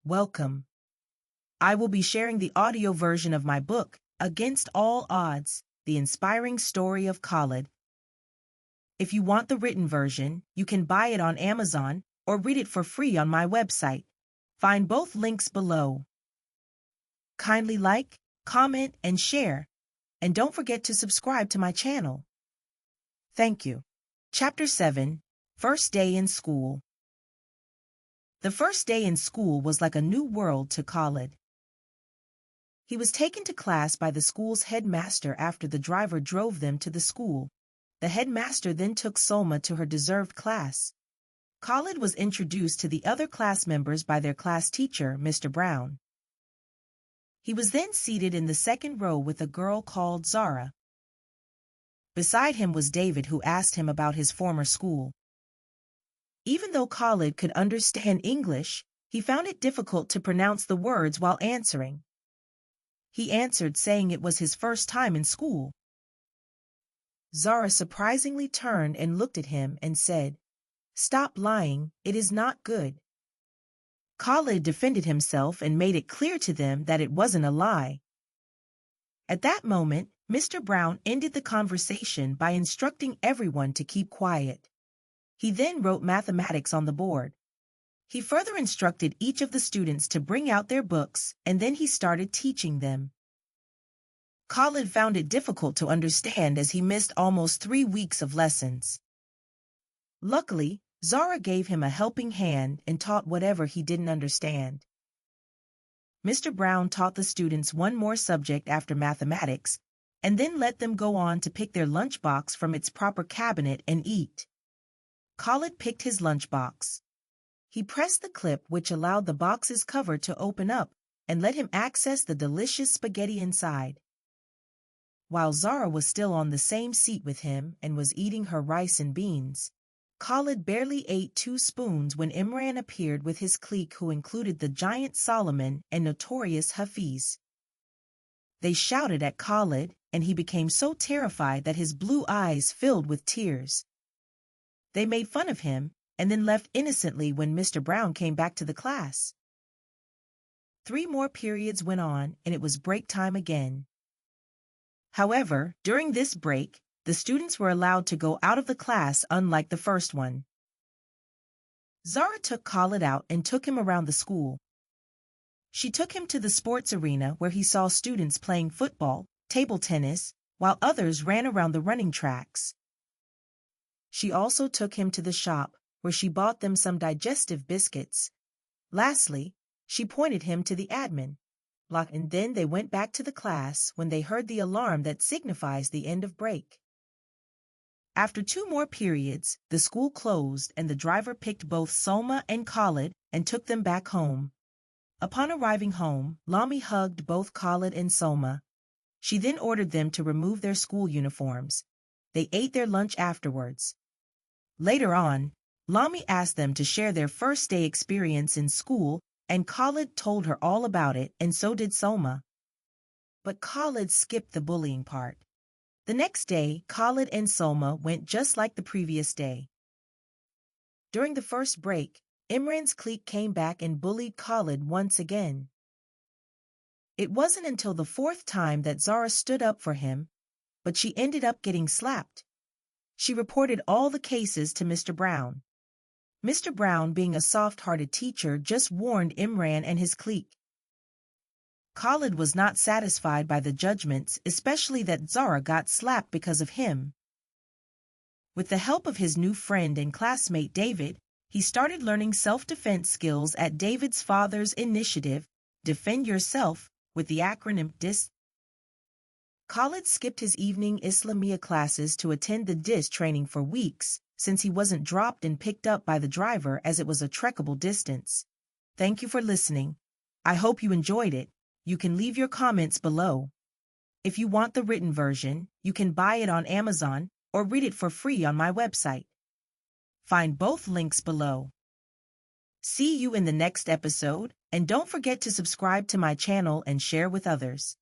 Welcome. I will be sharing the audio version of my book, Against All Odds, The Inspiring Story of Khalid. If you want the written version, you can buy it on Amazon or read it for free on my website. Find both links below. Kindly like, comment, and share. And don't forget to subscribe to my channel. Thank you. Chapter 7, First Day in School. The first day in school was like a new world to Khalid. He was taken to class by the school's headmaster after the driver drove them to the school. The headmaster then took Solma to her deserved class. Khalid was introduced to the other class members by their class teacher, Mr. Brown. He was then seated in the second row with a girl called Zahra. Beside him was David, who asked him about his former school. Even though Khalid could understand English, he found it difficult to pronounce the words while answering. He answered saying it was his first time in school. Zahra surprisingly turned and looked at him and said, "Stop lying, it is not good." Khalid defended himself and made it clear to them that it wasn't a lie. At that moment, Mr. Brown ended the conversation by instructing everyone to keep quiet. He then wrote mathematics on the board. He further instructed each of the students to bring out their books, and then he started teaching them. Khalid found it difficult to understand as he missed almost 3 weeks of lessons. Luckily, Zahra gave him a helping hand and taught whatever he didn't understand. Mr. Brown taught the students one more subject after mathematics, and then let them go on to pick their lunchbox from its proper cabinet and eat. Khalid picked his lunchbox. He pressed the clip which allowed the box's cover to open up and let him access the delicious spaghetti inside. While Zahra was still on the same seat with him and was eating her rice and beans, Khalid barely ate 2 spoons when Imran appeared with his clique, who included the giant Solomon and notorious Hafiz. They shouted at Khalid, and he became so terrified that his blue eyes filled with tears. They made fun of him and then left innocently when Mr. Brown came back to the class. 3 more periods went on, and it was break time again. However, during this break, the students were allowed to go out of the class, unlike the first one. Zahra took Khalid out and took him around the school. She took him to the sports arena where he saw students playing football, table tennis, while others ran around the running tracks. She also took him to the shop, where she bought them some digestive biscuits. Lastly, she pointed him to the admin block, and then they went back to the class when they heard the alarm that signifies the end of break. After 2 more periods, the school closed and the driver picked both Solma and Khalid and took them back home. Upon arriving home, Lami hugged both Khalid and Solma. She then ordered them to remove their school uniforms. They ate their lunch afterwards. Later on, Lami asked them to share their first day experience in school, and Khalid told her all about it, and so did Solma. But Khalid skipped the bullying part. The next day, Khalid and Solma went just like the previous day. During the first break, Imran's clique came back and bullied Khalid once again. It wasn't until the 4th time that Zahra stood up for him, but she ended up getting slapped. She reported all the cases to Mr. Brown. Mr. Brown, being a soft-hearted teacher, just warned Imran and his clique. Khalid was not satisfied by the judgments, especially that Zahra got slapped because of him. With the help of his new friend and classmate David, he started learning self-defense skills at David's father's initiative, Defend Yourself, with the acronym DIS. Khalid skipped his evening Islamia classes to attend the DIS training for weeks, since he wasn't dropped and picked up by the driver, as it was a trekkable distance. Thank you for listening. I hope you enjoyed it. You can leave your comments below. If you want the written version, you can buy it on Amazon or read it for free on my website. Find both links below. See you in the next episode, and don't forget to subscribe to my channel and share with others.